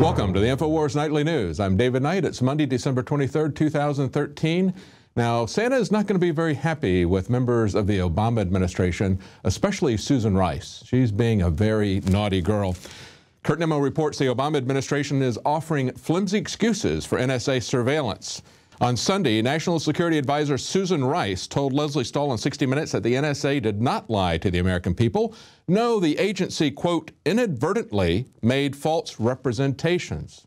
Welcome to the Infowars Nightly News. I'm David Knight. It's Monday, December 23rd, 2013. Now, Santa is not going to be very happy with members of the Obama administration, especially Susan Rice. She's being a very naughty girl. Kurt Nimmo reports the Obama administration is offering flimsy excuses for NSA surveillance. On Sunday, National Security Advisor Susan Rice told Leslie Stahl in 60 Minutes that the NSA did not lie to the American people. No, the agency, quote, inadvertently made false representations.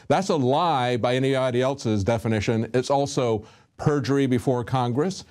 That's a lie by anybody else's definition. It's also perjury before Congress.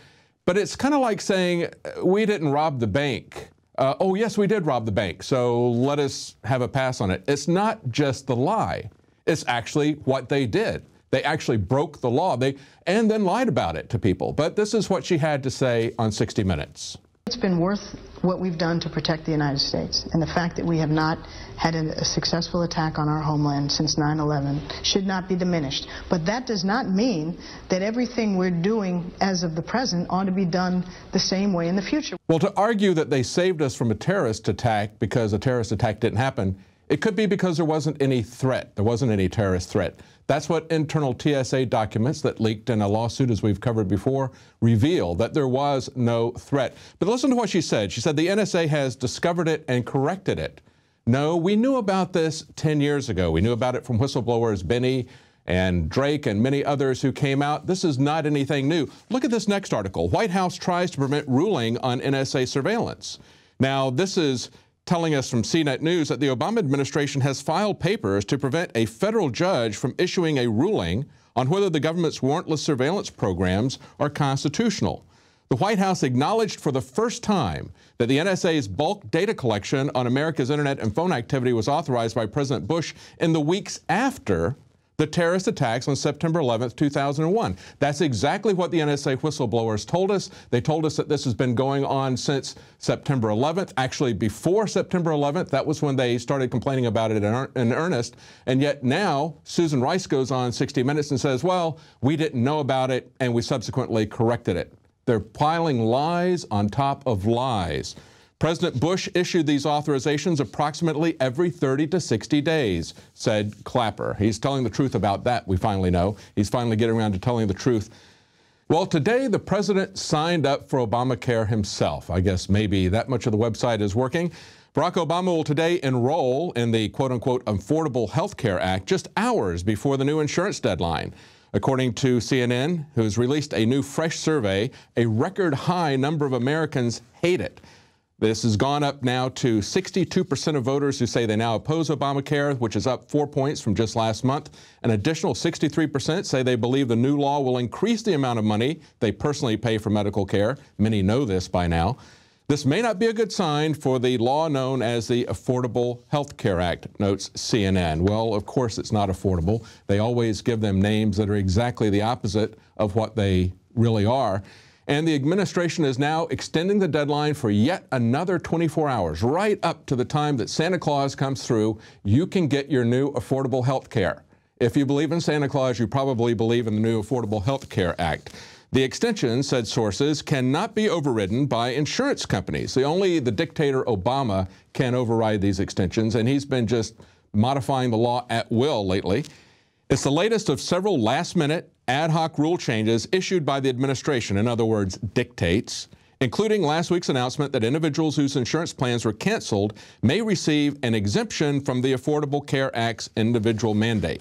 But it's kind of like saying, we didn't rob the bank. Oh, yes, we did rob the bank, so let us have a pass on it. It's not just the lie. It's actually what they did. They actually broke the law and then lied about it to people. But this is what she had to say on 60 Minutes. It's been worth what we've done to protect the United States, and the fact that we have not had a successful attack on our homeland since 9/11 should not be diminished. But that does not mean that everything we're doing as of the present ought to be done the same way in the future. Well, to argue that they saved us from a terrorist attack because a terrorist attack didn't happen, it could be because there wasn't any threat. There wasn't any terrorist threat. That's what internal TSA documents that leaked in a lawsuit, as we've covered before, reveal, that there was no threat. But listen to what she said. She said the NSA has discovered it and corrected it. No, we knew about this 10 years ago. We knew about it from whistleblowers Benny and Drake and many others who came out. This is not anything new. Look at this next article. White House tries to prevent ruling on NSA surveillance. Now, this is telling us from CNET News that the Obama administration has filed papers to prevent a federal judge from issuing a ruling on whether the government's warrantless surveillance programs are constitutional. The White House acknowledged for the first time that the NSA's bulk data collection on America's internet and phone activity was authorized by President Bush in the weeks after the terrorist attacks on September 11th, 2001. That's exactly what the NSA whistleblowers told us. They told us that this has been going on since September 11th, actually before September 11th. That was when they started complaining about it in earnest. And yet now, Susan Rice goes on 60 Minutes and says, well, we didn't know about it, and we subsequently corrected it. They're piling lies on top of lies. President Bush issued these authorizations approximately every 30 to 60 days, said Clapper. He's telling the truth about that, we finally know. He's finally getting around to telling the truth. Well, today the president signed up for Obamacare himself. I guess maybe that much of the website is working. Barack Obama will today enroll in the quote-unquote Affordable Health Care Act just hours before the new insurance deadline. According to CNN, who's released a new fresh survey, a record high number of Americans hate it. This has gone up now to 62% of voters who say they now oppose Obamacare, which is up 4 points from just last month. An additional 63% say they believe the new law will increase the amount of money they personally pay for medical care. Many know this by now. This may not be a good sign for the law known as the Affordable Health Care Act, notes CNN. Well, of course it's not affordable. They always give them names that are exactly the opposite of what they really are. And the administration is now extending the deadline for yet another 24 hours, right up to the time that Santa Claus comes through. You can get your new affordable health care. If you believe in Santa Claus, you probably believe in the new Affordable Health Care Act. The extension, said sources, cannot be overridden by insurance companies. Only the dictator Obama can override these extensions, and he's been just modifying the law at will lately. It's the latest of several last-minute ad hoc rule changes issued by the administration, in other words, dictates, including last week's announcement that individuals whose insurance plans were canceled may receive an exemption from the Affordable Care Act's individual mandate.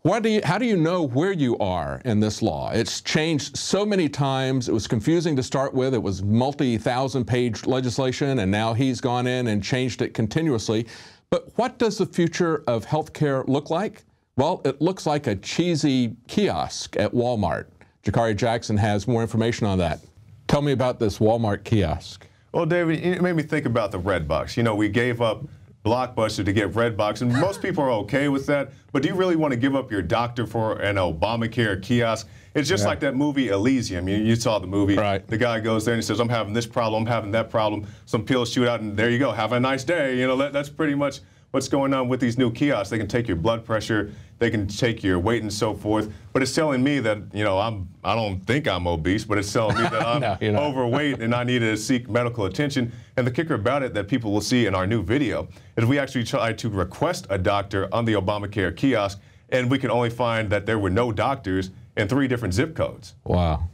How do you know where you are in this law? It's changed so many times. It was confusing to start with. It was multi-thousand-page legislation, and now he's gone in and changed it continuously. But what does the future of health care look like? Well, it looks like a cheesy kiosk at Walmart. Jakari Jackson has more information on that. Tell me about this Walmart kiosk. Well, David, it made me think about the Red Box. You know, we gave up Blockbuster to get Red Box, and most people are okay with that. But do you really want to give up your doctor for an Obamacare kiosk? It's just like that movie Elysium. You saw the movie. Right. The guy goes there and he says, I'm having this problem, I'm having that problem. Some pills shoot out, and there you go. Have a nice day. You know, that's pretty much what's going on with these new kiosks. They can take your blood pressure, they can take your weight and so forth, but it's telling me that, you know, I don't think I'm obese, but it's telling me that I'm no, overweight and I need to seek medical attention. And the kicker about it that people will see in our new video is we actually tried to request a doctor on the Obamacare kiosk, and we can only find that there were no doctors in 3 different zip codes. Wow.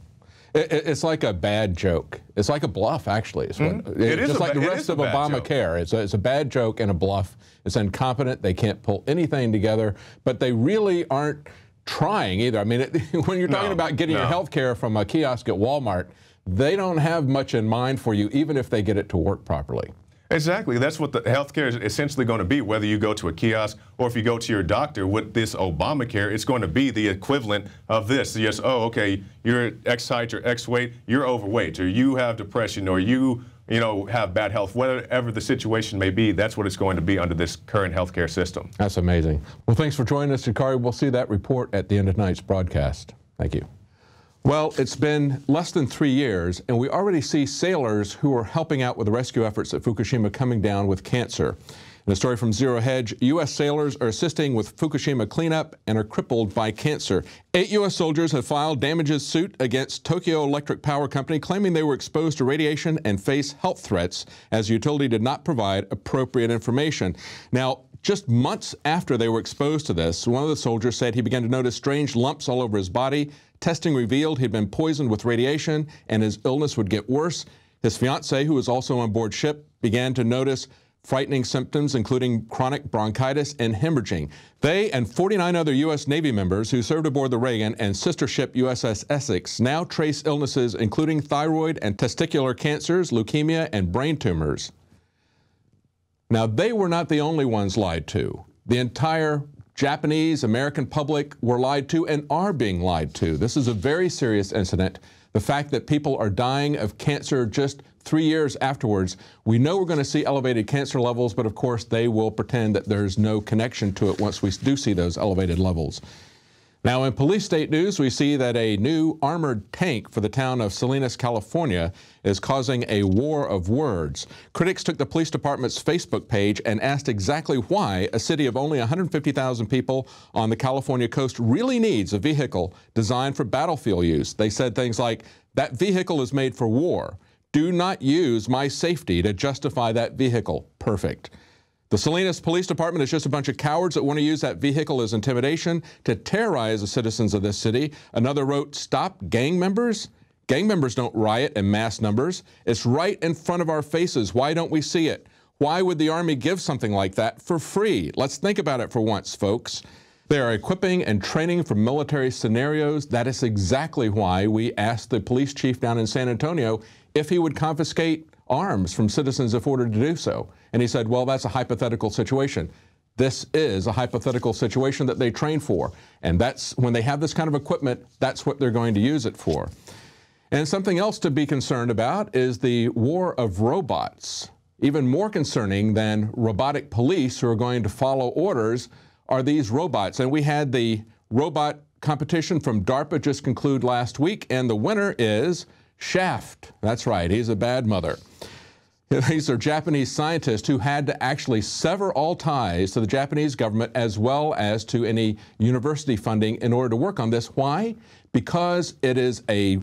It's like a bad joke. It's like a bluff, actually. It's just like the rest of Obamacare. It's a bad joke and a bluff. It's incompetent. They can't pull anything together, but they really aren't trying either. I mean, when you're talking about getting your health care from a kiosk at Walmart, they don't have much in mind for you, even if they get it to work properly. Exactly. That's what the healthcare is essentially going to be, whether you go to a kiosk or if you go to your doctor with this Obamacare, it's going to be the equivalent of this. Yes, oh, okay, you're X height or X weight, you're overweight, or you have depression, or you know, have bad health. Whatever the situation may be, that's what it's going to be under this current healthcare system. That's amazing. Well, thanks for joining us, Jakari. We'll see that report at the end of tonight's broadcast. Thank you. Well, it's been less than 3 years, and we already see sailors who are helping out with the rescue efforts at Fukushima coming down with cancer. In a story from Zero Hedge, U.S. sailors are assisting with Fukushima cleanup and are crippled by cancer. 8 U.S. soldiers have filed damages suit against Tokyo Electric Power Company, claiming they were exposed to radiation and face health threats as the utility did not provide appropriate information. Now, just months after they were exposed to this, one of the soldiers said he began to notice strange lumps all over his body. Testing revealed he'd been poisoned with radiation and his illness would get worse. His fiancée, who was also on board ship, began to notice frightening symptoms, including chronic bronchitis and hemorrhaging. They and 49 other U.S. Navy members who served aboard the Reagan and sister ship USS Essex now trace illnesses including thyroid and testicular cancers, leukemia, and brain tumors. Now, they were not the only ones lied to. The entire Japanese American public were lied to and are being lied to. This is a very serious incident. The fact that people are dying of cancer just 3 years afterwards, we know we're going to see elevated cancer levels, but of course they will pretend that there's no connection to it once we do see those elevated levels. Now, in police state news, we see that a new armored tank for the town of Salinas, California, is causing a war of words. Critics took the police department's Facebook page and asked exactly why a city of only 150,000 people on the California coast really needs a vehicle designed for battlefield use. They said things like, "That vehicle is made for war. Do not use my safety to justify that vehicle." Perfect. The Salinas Police Department is just a bunch of cowards that want to use that vehicle as intimidation to terrorize the citizens of this city. Another wrote, "Stop gang members." Gang members don't riot in mass numbers. It's right in front of our faces. Why don't we see it? Why would the Army give something like that for free? Let's think about it for once, folks. They are equipping and training for military scenarios. That is exactly why we asked the police chief down in San Antonio if he would confiscate arms from citizens if ordered to do so. And he said, well, that's a hypothetical situation. This is a hypothetical situation that they train for. And that's when they have this kind of equipment, that's what they're going to use it for. And something else to be concerned about is the war of robots. Even more concerning than robotic police who are going to follow orders are these robots. And we had the robot competition from DARPA just conclude last week, and the winner is SCHAFT. That's right, he's a bad mother. These are Japanese scientists who had to actually sever all ties to the Japanese government as well as to any university funding in order to work on this. Why? Because it is a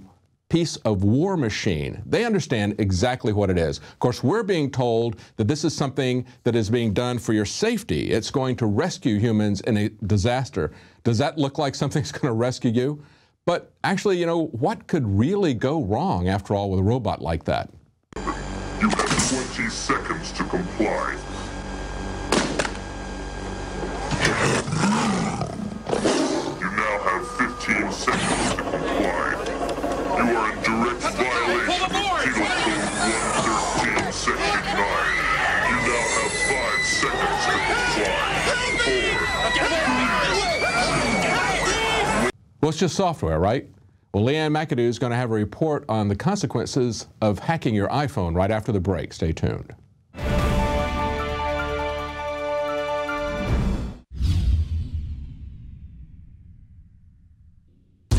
piece of war machine. They understand exactly what it is. Of course, we're being told that this is something that is being done for your safety. It's going to rescue humans in a disaster. Does that look like something's going to rescue you? But actually, you know, what could really go wrong, after all, with a robot like that? You have 20 seconds to comply. You now have 15 seconds to comply. You are in direct violation of Penal Code 113, Section 9. You now have 5 seconds to comply. 4, 3, Well, it's just software, right? Well, Leanne McAdoo is going to have a report on the consequences of hacking your iPhone right after the break. Stay tuned.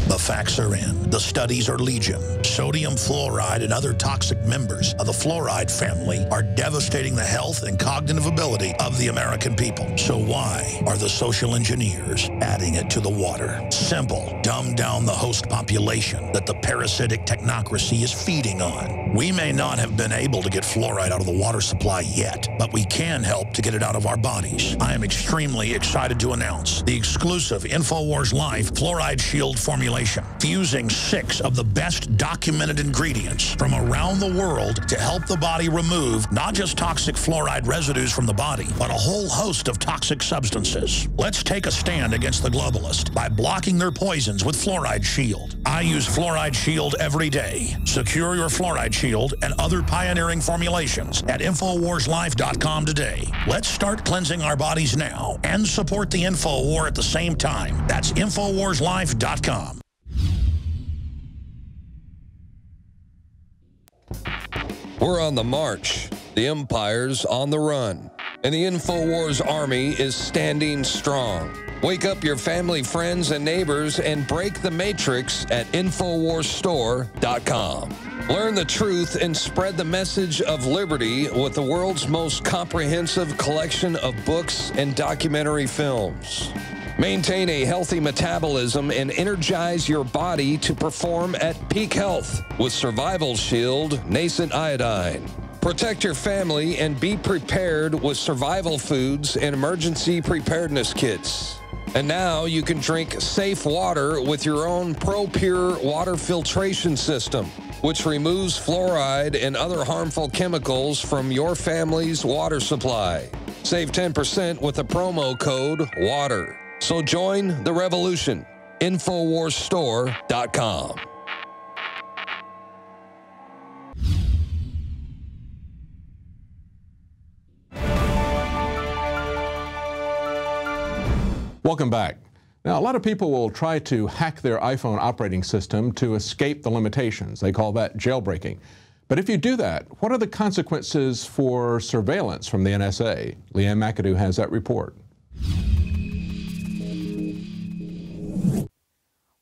The facts are in. The studies are legion. Sodium fluoride and other toxic members of the fluoride family are devastating the health and cognitive ability of the American people. So why are the social engineers adding it to the water? Simple. Dumb down the host population that the parasitic technocracy is feeding on. We may not have been able to get fluoride out of the water supply yet, but we can help to get it out of our bodies. I am extremely excited to announce the exclusive Infowars Life Fluoride Shield formulation, fusing 6 of the best documented ingredients from around the world to help the body remove not just toxic fluoride residues from the body, but a whole host of toxic substances. Let's take a stand against the globalists by blocking their poisons with Fluoride Shield. I use Fluoride Shield every day. Secure your Fluoride Shield and other pioneering formulations at InfoWarsLife.com today. Let's start cleansing our bodies now and support the Info War at the same time. That's InfoWarsLife.com. We're on the march. The Empire's on the run. And the Infowars army is standing strong. Wake up your family, friends, and neighbors and break the matrix at InfoWarsStore.com. Learn the truth and spread the message of liberty with the world's most comprehensive collection of books and documentary films. Maintain a healthy metabolism and energize your body to perform at peak health with Survival Shield Nascent Iodine. Protect your family and be prepared with survival foods and emergency preparedness kits. And now you can drink safe water with your own ProPure water filtration system, which removes fluoride and other harmful chemicals from your family's water supply. Save 10% with the promo code WATER. So join the revolution. InfoWarsStore.com. Welcome back. Now, a lot of people will try to hack their iPhone operating system to escape the limitations. They call that jailbreaking. But if you do that, what are the consequences for surveillance from the NSA? Leanne McAdoo has that report.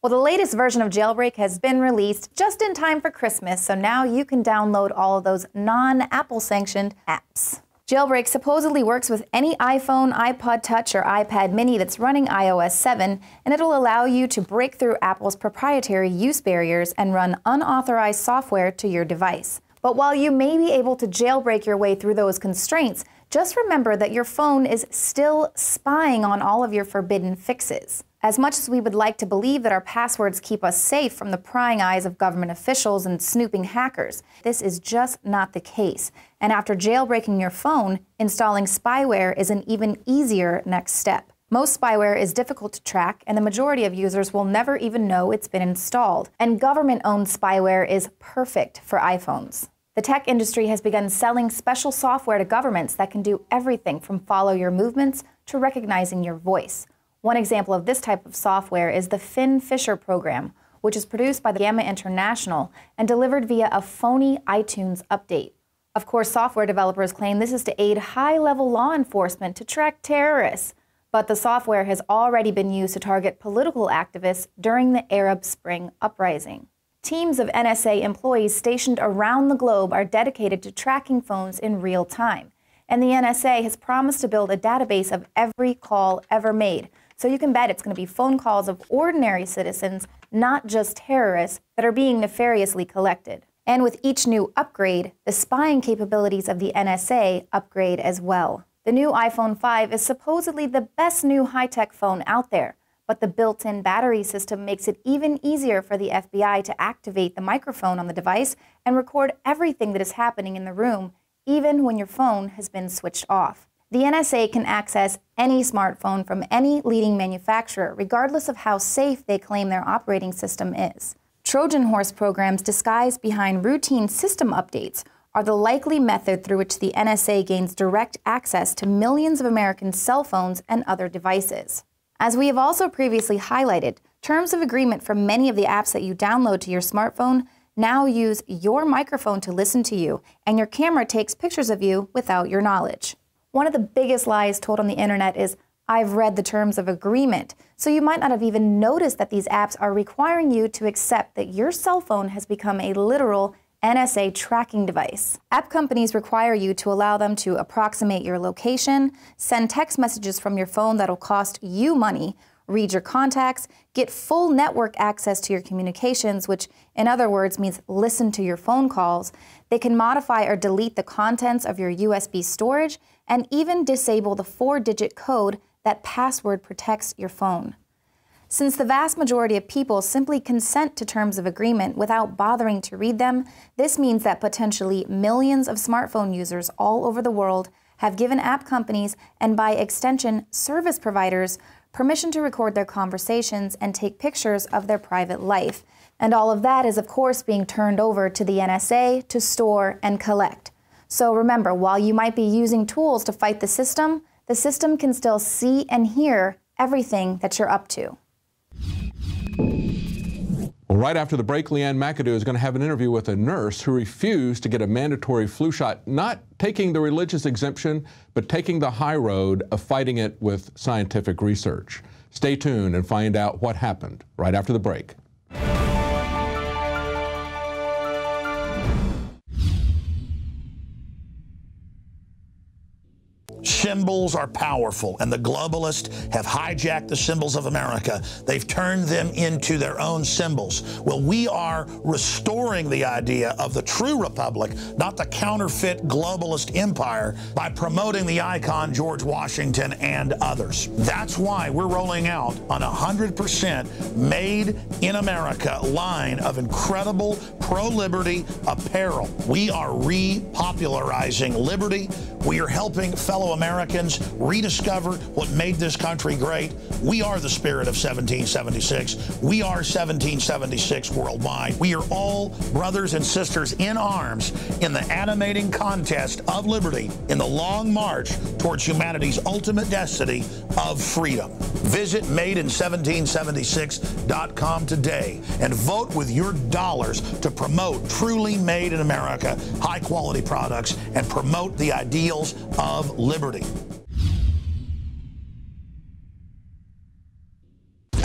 Well, the latest version of Jailbreak has been released just in time for Christmas, so now you can download all of those non-Apple sanctioned apps. Jailbreak supposedly works with any iPhone, iPod Touch, or iPad mini that's running iOS 7, and it'll allow you to break through Apple's proprietary use barriers and run unauthorized software to your device. But while you may be able to jailbreak your way through those constraints, just remember that your phone is still spying on all of your forbidden fixes. As much as we would like to believe that our passwords keep us safe from the prying eyes of government officials and snooping hackers, this is just not the case. And after jailbreaking your phone, installing spyware is an even easier next step. Most spyware is difficult to track, and the majority of users will never even know it's been installed. And government-owned spyware is perfect for iPhones. The tech industry has begun selling special software to governments that can do everything from follow your movements to recognizing your voice. One example of this type of software is the Fisher program, which is produced by the Gamma International and delivered via a phony iTunes update. Of course, software developers claim this is to aid high-level law enforcement to track terrorists, but the software has already been used to target political activists during the Arab Spring uprising. Teams of NSA employees stationed around the globe are dedicated to tracking phones in real time, and the NSA has promised to build a database of every call ever made. So you can bet it's going to be phone calls of ordinary citizens, not just terrorists, that are being nefariously collected. And with each new upgrade, the spying capabilities of the NSA upgrade as well. The new iPhone 5 is supposedly the best new high-tech phone out there, but the built-in battery system makes it even easier for the FBI to activate the microphone on the device and record everything that is happening in the room, even when your phone has been switched off. The NSA can access any smartphone from any leading manufacturer, regardless of how safe they claim their operating system is. Trojan horse programs disguised behind routine system updates are the likely method through which the NSA gains direct access to millions of American cell phones and other devices. As we have also previously highlighted, terms of agreement for many of the apps that you download to your smartphone now use your microphone to listen to you, and your camera takes pictures of you without your knowledge. One of the biggest lies told on the internet is I've read the terms of agreement, so you might not have even noticed that these apps are requiring you to accept that your cell phone has become a literal NSA tracking device. App companies require you to allow them to approximate your location, send text messages from your phone that'll cost you money, read your contacts, get full network access to your communications, which in other words means listen to your phone calls. They can modify or delete the contents of your USB storage and even disable the 4-digit code that password protects your phone. Since the vast majority of people simply consent to terms of agreement without bothering to read them, this means that potentially millions of smartphone users all over the world have given app companies and by extension service providers permission to record their conversations and take pictures of their private life. And all of that is of course being turned over to the NSA to store and collect. So remember, while you might be using tools to fight the system can still see and hear everything that you're up to. Well, right after the break, Leanne McAdoo is going to have an interview with a nurse who refused to get a mandatory flu shot, not taking the religious exemption, but taking the high road of fighting it with scientific research. Stay tuned and find out what happened right after the break. Symbols are powerful, and the globalists have hijacked the symbols of America. They've turned them into their own symbols. Well, we are restoring the idea of the true republic, not the counterfeit globalist empire, by promoting the icon George Washington and others. That's why we're rolling out an 100% made in America line of incredible pro-liberty apparel. We are repopularizing liberty. We are helping fellow Americans rediscover what made this country great. We are the spirit of 1776. We are 1776 worldwide. We are all brothers and sisters in arms in the animating contest of liberty in the long march towards humanity's ultimate destiny of freedom. Visit madein1776.com today and vote with your dollars to promote truly made in America, high-quality products, and promote the ideals of liberty.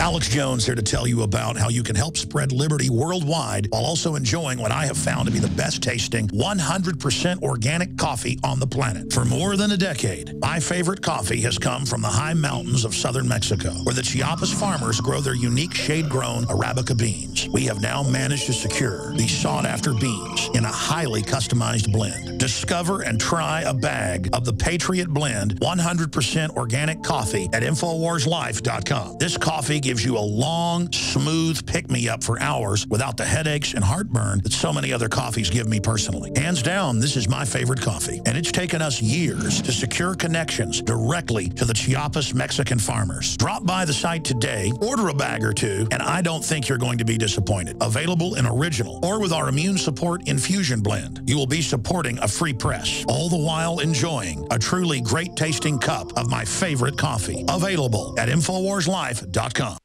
Alex Jones here to tell you about how you can help spread liberty worldwide while also enjoying what I have found to be the best tasting 100% organic coffee on the planet. For more than a decade, my favorite coffee has come from the high mountains of southern Mexico, where the Chiapas farmers grow their unique shade-grown Arabica beans. We have now managed to secure these sought-after beans in a highly customized blend. Discover and try a bag of the Patriot Blend 100% organic coffee at InfoWarsLife.com. This coffee gives you a long, smooth pick-me-up for hours without the headaches and heartburn that so many other coffees give me personally. Hands down, this is my favorite coffee, and it's taken us years to secure connections directly to the Chiapas Mexican farmers. Drop by the site today, order a bag or two, and I don't think you're going to be disappointed. Available in original or with our immune support infusion blend. You will be supporting a free press, all the while enjoying a truly great-tasting cup of my favorite coffee. Available at InfoWarsLife.com.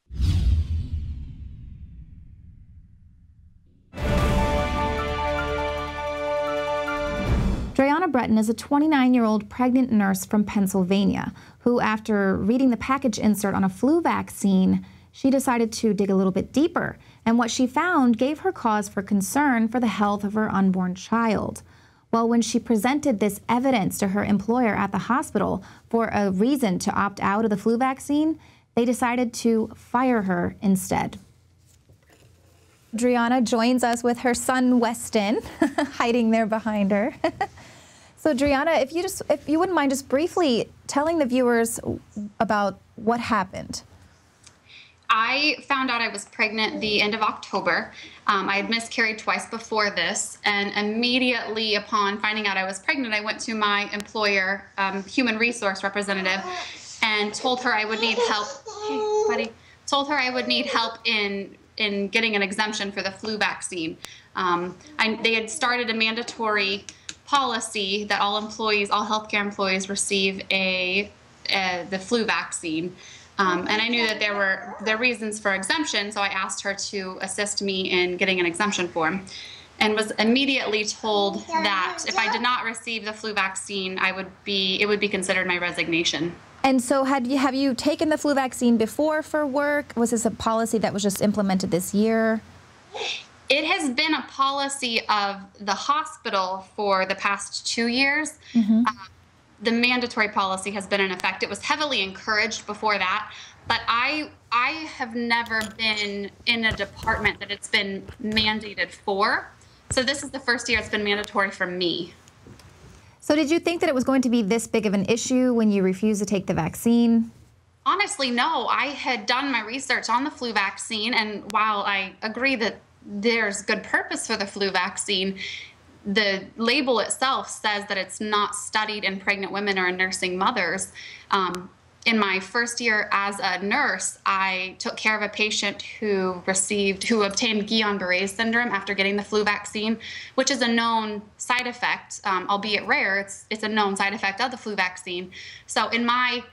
Dreonna Breton is a 29-year-old pregnant nurse from Pennsylvania who, after reading the package insert on a flu vaccine, she decided to dig a little bit deeper. And what she found gave her cause for concern for the health of her unborn child. Well, when she presented this evidence to her employer at the hospital for a reason to opt out of the flu vaccine, they decided to fire her instead. Dreonna joins us with her son, Weston, hiding there behind her. So Dreonna, if you wouldn't mind just briefly telling the viewers about what happened. I found out I was pregnant the end of October. I had miscarried twice before this, and immediately upon finding out I was pregnant, I went to my employer, human resource representative, and told her I would need help. Hey, buddy. Told her I would need help in getting an exemption for the flu vaccine. They had started a mandatory policy that all employees, all healthcare employees, receive the flu vaccine. And I knew that there were reasons for exemption, so I asked her to assist me in getting an exemption form. and was immediately told that if I did not receive the flu vaccine, it would be considered my resignation. And so have you taken the flu vaccine before for work? Was this a policy that was just implemented this year? It has been a policy of the hospital for the past 2 years. The mandatory policy has been in effect. It was heavily encouraged before that, but I have never been in a department that it's been mandated for. So this is the first year it's been mandatory for me. So did you think that it was going to be this big of an issue when you refused to take the vaccine? Honestly, no. I had done my research on the flu vaccine, and while I agree that there's good purpose for the flu vaccine, the label itself says that it's not studied in pregnant women or in nursing mothers. In my first year as a nurse, I took care of a patient who obtained Guillain-Barré syndrome after getting the flu vaccine, which is a known side effect, albeit rare. It's a known side effect of the flu vaccine. So in my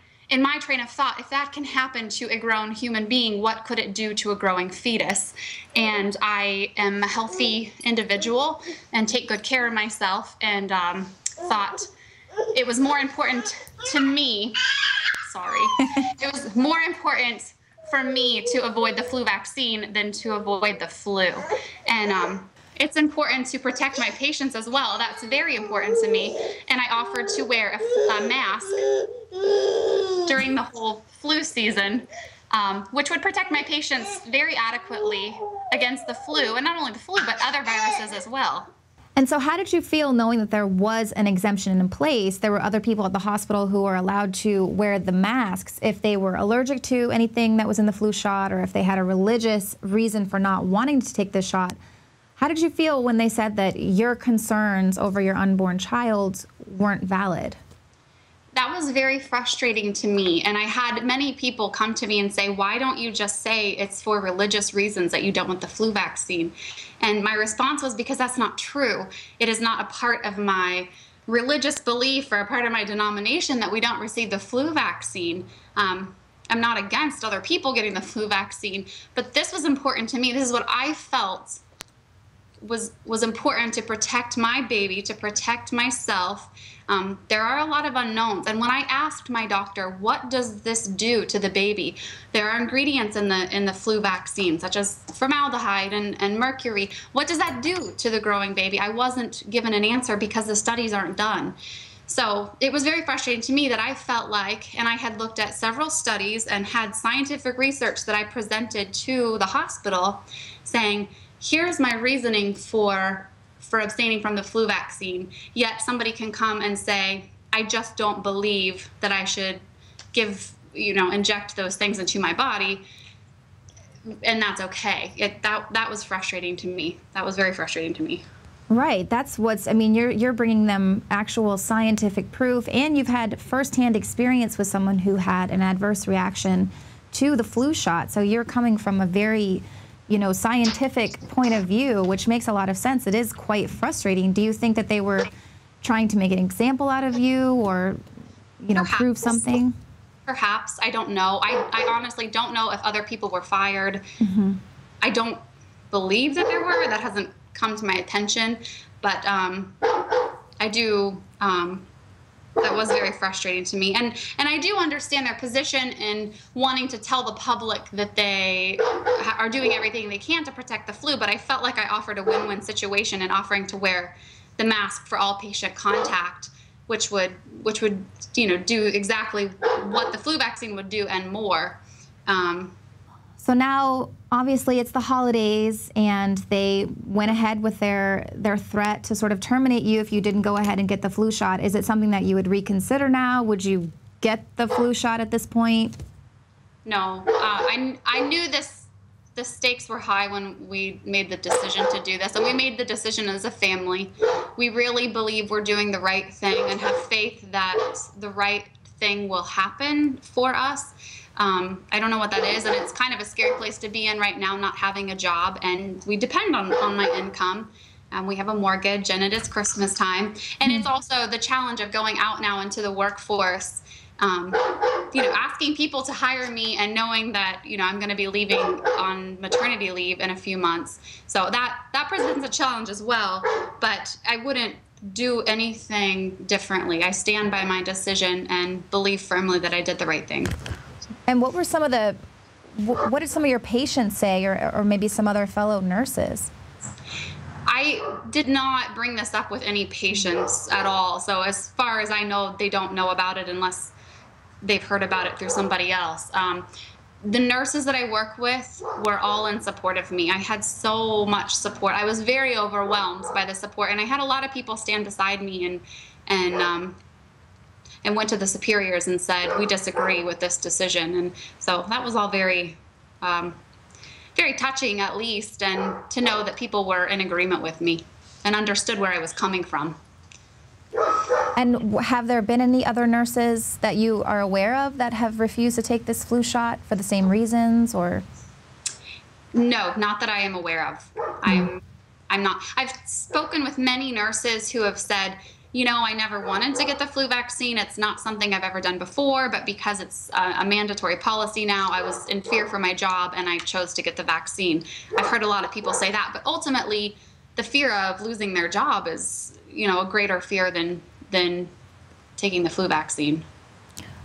train of thought, if that can happen to a grown human being, what could it do to a growing fetus? And I am a healthy individual and take good care of myself, and thought it was more important to me. It was more important for me to avoid the flu vaccine than to avoid the flu. And it's important to protect my patients as well. That's very important to me. And I offered to wear a mask during the whole flu season, which would protect my patients very adequately against the flu, and not only the flu, but other viruses as well. And so how did you feel knowing that there was an exemption in place? There were other people at the hospital who were allowed to wear the masks if they were allergic to anything that was in the flu shot, or if they had a religious reason for not wanting to take the shot. How did you feel when they said that your concerns over your unborn child weren't valid? That was very frustrating to me, and I had many people come to me and say, why don't you just say it's for religious reasons that you don't want the flu vaccine? And my response was, because that's not true. It is not a part of my religious belief or a part of my denomination that we don't receive the flu vaccine. I'm not against other people getting the flu vaccine, but this was important to me. This is what I felt was important to protect my baby, to protect myself. There are a lot of unknowns, and when I asked my doctor, what does this do to the baby? There are ingredients in the flu vaccine, such as formaldehyde and mercury. What does that do to the growing baby? I wasn't given an answer because the studies aren't done. So it was very frustrating to me that I felt like, and I had looked at several studies and had scientific research that I presented to the hospital saying, here's my reasoning for abstaining from the flu vaccine, yet somebody can come and say, I just don't believe that I should inject those things into my body, and that's okay. That was frustrating to me. That was very frustrating to me. Right, you're bringing them actual scientific proof, and you've had firsthand experience with someone who had an adverse reaction to the flu shot, so you're coming from a very scientific point of view, which makes a lot of sense. It is quite frustrating. Do you think that they were trying to make an example out of you, or, prove something? Perhaps. I don't know. I honestly don't know if other people were fired. I don't believe that there were. That hasn't come to my attention. But I do... that was very frustrating to me. And I do understand their position in wanting to tell the public that they are doing everything they can to protect the flu, but I felt like I offered a win-win situation in offering to wear the mask for all patient contact, which would do exactly what the flu vaccine would do and more. So now, obviously, it's the holidays, and they went ahead with their threat to sort of terminate you if you didn't go ahead and get the flu shot. Is it something that you would reconsider now? Would you get the flu shot at this point? No. I knew the stakes were high when we made the decision to do this, and we made the decision as a family. We really believe we're doing the right thing and have faith that the right thing will happen for us. I don't know what that is, and it's kind of a scary place to be in right now, not having a job, and we depend on my income. We have a mortgage, and it is Christmas time, and it's also the challenge of going out now into the workforce you know, asking people to hire me and knowing that, you know, I'm going to be leaving on maternity leave in a few months. So that presents a challenge as well, but I wouldn't do anything differently. I stand by my decision and believe firmly that I did the right thing. And what were some of the, what did some of your patients say, or maybe some other fellow nurses? I did not bring this up with any patients at all. So as far as I know, they don't know about it unless they've heard about it through somebody else. The nurses that I work with were all in support of me. I had so much support. I was very overwhelmed by the support, and I had a lot of people stand beside me and went to the superiors and said, we disagree with this decision. And so that was all very, very touching, at least, and to know that people were in agreement with me and understood where I was coming from. And have there been any other nurses that you are aware of that have refused to take this flu shot for the same reasons, or? No, not that I am aware of. I'm not. I've spoken with many nurses who have said, you know, I never wanted to get the flu vaccine. It's not something I've ever done before, but because it's a mandatory policy now, I was in fear for my job and I chose to get the vaccine. I've heard a lot of people say that, but ultimately the fear of losing their job is, you know, a greater fear than taking the flu vaccine.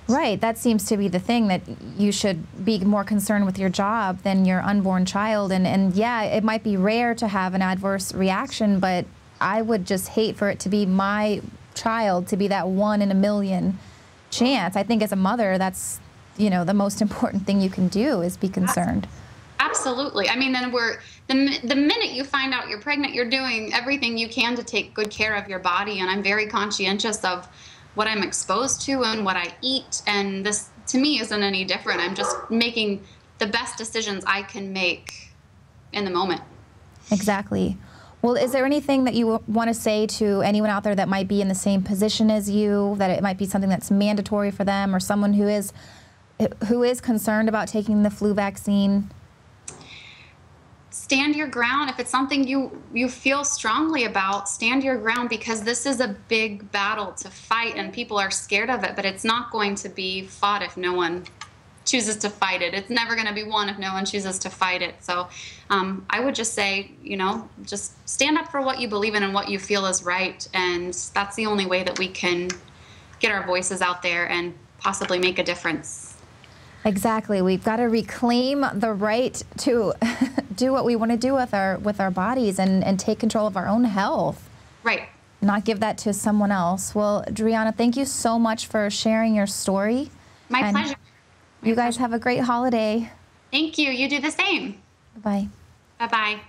Right, that seems to be the thing, that you should be more concerned with your job than your unborn child. And yeah, it might be rare to have an adverse reaction, but I would just hate for it to be my child to be that 1 in a million chance. I think as a mother, that's, you know, the most important thing you can do is be concerned. Absolutely. I mean, then the minute you find out you're pregnant, you're doing everything you can to take good care of your body. And I'm very conscientious of what I'm exposed to and what I eat. And this, to me, isn't any different. I'm just making the best decisions I can make in the moment. Exactly. Well, is there anything that you want to say to anyone out there that might be in the same position as you, that it might be something that's mandatory for them, or someone who is concerned about taking the flu vaccine? Stand your ground. If it's something you feel strongly about, stand your ground, because this is a big battle to fight and people are scared of it, but it's not going to be fought if no one chooses to fight it. It's never going to be won if no one chooses to fight it. So I would just say, you know, just stand up for what you believe in and what you feel is right. And that's the only way that we can get our voices out there and possibly make a difference. Exactly. We've got to reclaim the right to do what we want to do with our bodies and take control of our own health. Right. Not give that to someone else. Well, Dreonna, thank you so much for sharing your story. My pleasure. You guys have a great holiday. Thank you. You do the same. Bye-bye. Bye-bye.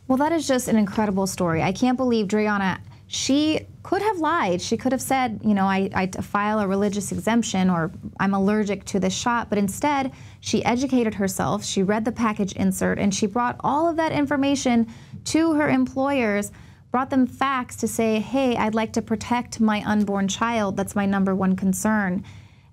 Well, that is just an incredible story. I can't believe Dreonna, she could have lied. She could have said, you know, I file a religious exemption, or I'm allergic to this shot, but instead she educated herself, she read the package insert, and she brought all of that information to her employers, brought them facts to say, hey, I'd like to protect my unborn child. That's my #1 concern.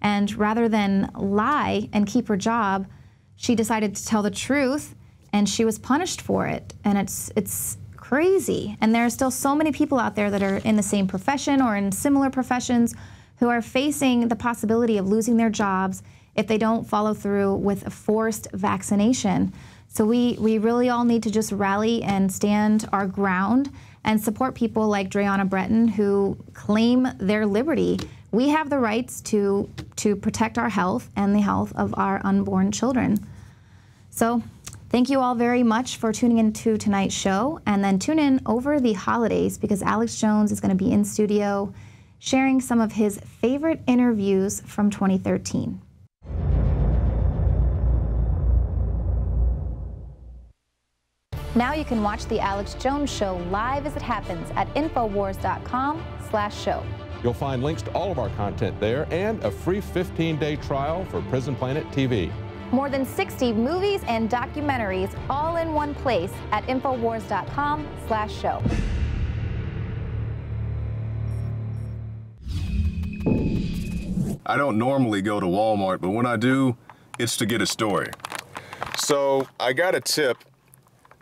And rather than lie and keep her job, she decided to tell the truth, and she was punished for it. And it's crazy. And there are still so many people out there that are in the same profession or in similar professions who are facing the possibility of losing their jobs if they don't follow through with a forced vaccination. So we really all need to just rally and stand our ground and support people like Dreonna Breton, who claim their liberty. We have the rights to protect our health and the health of our unborn children. So thank you all very much for tuning into tonight's show, and then tune in over the holidays because Alex Jones is going to be in studio sharing some of his favorite interviews from 2013. Now you can watch the Alex Jones Show live as it happens at Infowars.com/show. You'll find links to all of our content there and a free 15-day trial for Prison Planet TV. More than 60 movies and documentaries all in one place at Infowars.com/show. I don't normally go to Walmart, but when I do, it's to get a story. So I got a tip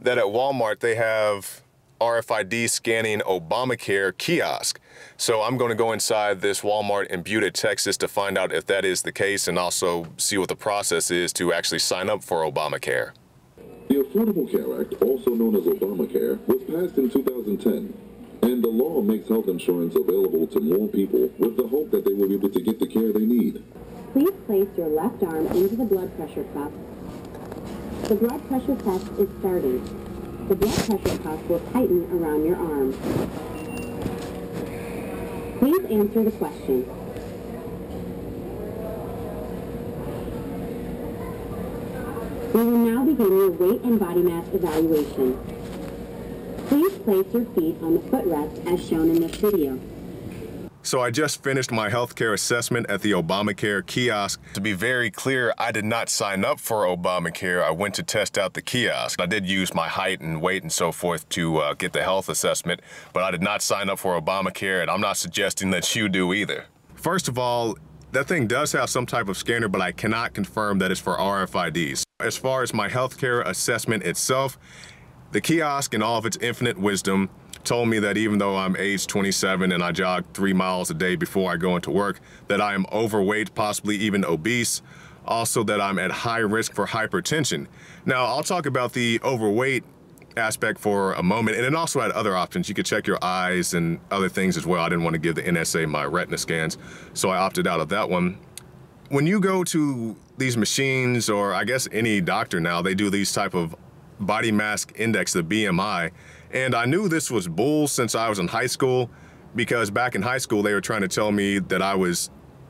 that at Walmart they have RFID scanning Obamacare kiosk. So I'm going to go inside this Walmart in Butte, Texas to find out if that is the case and also see what the process is to actually sign up for Obamacare. The Affordable Care Act, also known as Obamacare, was passed in 2010. And the law makes health insurance available to more people with the hope that they will be able to get the care they need. Please place your left arm into the blood pressure cuff. The blood pressure test is starting. The blood pressure cuff will tighten around your arm. Please answer the question. We will now begin your weight and body mass evaluation. Please place your feet on the footrest as shown in this video. So I just finished my healthcare assessment at the Obamacare kiosk. To be very clear, I did not sign up for Obamacare. I went to test out the kiosk. I did use my height and weight and so forth to get the health assessment, but I did not sign up for Obamacare, and I'm not suggesting that you do either. First of all, that thing does have some type of scanner, but I cannot confirm that it's for RFIDs. As far as my healthcare assessment itself, the kiosk, in all of its infinite wisdom, told me that even though I'm age 27 and I jog 3 miles a day before I go into work, that I am overweight, possibly even obese, also that I'm at high risk for hypertension. Now, I'll talk about the overweight aspect for a moment, and it also had other options. You could check your eyes and other things as well. I didn't want to give the NSA my retina scans, so I opted out of that one. When you go to these machines, or I guess any doctor now, they do these type of body mass index, the BMI, and I knew this was bull since I was in high school, because back in high school they were trying to tell me that I was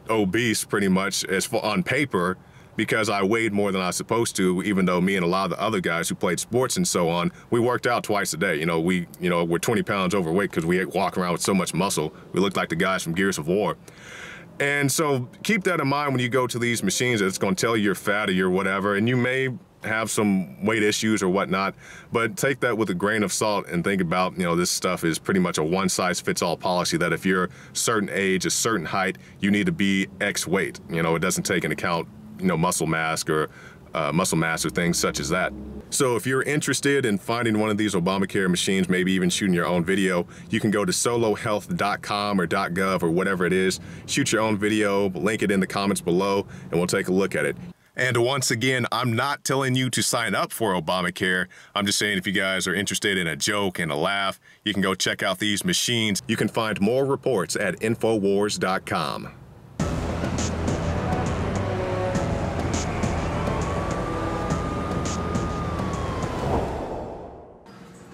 obese pretty much on paper because I weighed more than I was supposed to, even though me and a lot of the other guys who played sports and so on, we worked out twice a day. We're 20 pounds overweight because we walk around with so much muscle. We look like the guys from Gears of War. And so keep that in mind when you go to these machines. It's going to tell you you're fat or you're whatever, and you may have some weight issues or whatnot, but take that with a grain of salt and think about, this stuff is pretty much a one-size-fits-all policy, that if you're a certain age, a certain height, you need to be X weight. It doesn't take into account, muscle mass or things such as that. So if you're interested in finding one of these Obamacare machines, maybe even shooting your own video, you can go to solohealth.com or .gov or whatever it is, shoot your own video, link it in the comments below, and we'll take a look at it. And once again, I'm not telling you to sign up for Obamacare. I'm just saying if you guys are interested in a joke and a laugh, you can go check out these machines. You can find more reports at Infowars.com.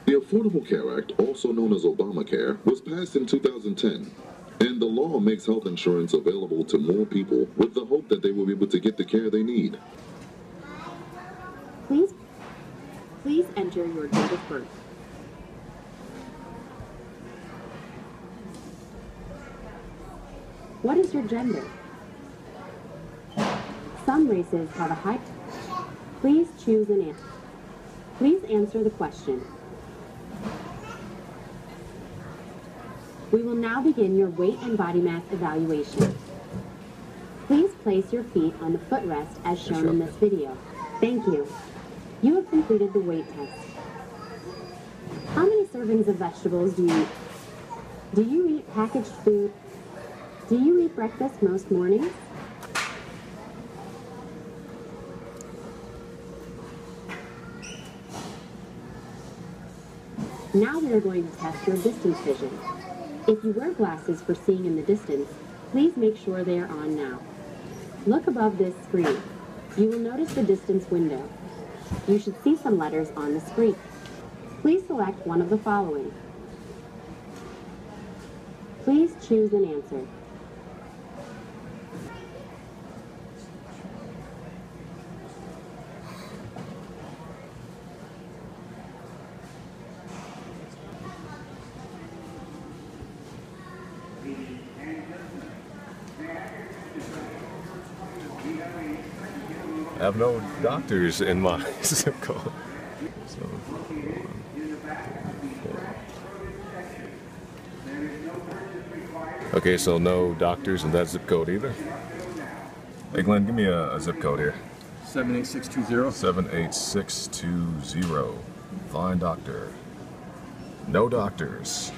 The Affordable Care Act, also known as Obamacare, was passed in 2010. And the law makes health insurance available to more people with the hope that they will be able to get the care they need. Please enter your date of birth. What is your gender? Some races have a high... Please choose an answer. Please answer the question. We will now begin your weight and body mass evaluation. Please place your feet on the footrest as shown in this video. Thank you. You have completed the weight test. How many servings of vegetables do you eat? Do you eat packaged food? Do you eat breakfast most mornings? Now we are going to test your distance vision. If you wear glasses for seeing in the distance, please make sure they are on now. Look above this screen. You will notice the distance window. You should see some letters on the screen. Please select one of the following. Please choose an answer. I have no doctors in my zip code. Okay, so no doctors in that zip code either. Hey Glenn, give me a zip code here. 78620. 78620. Fine doctor. no doctors.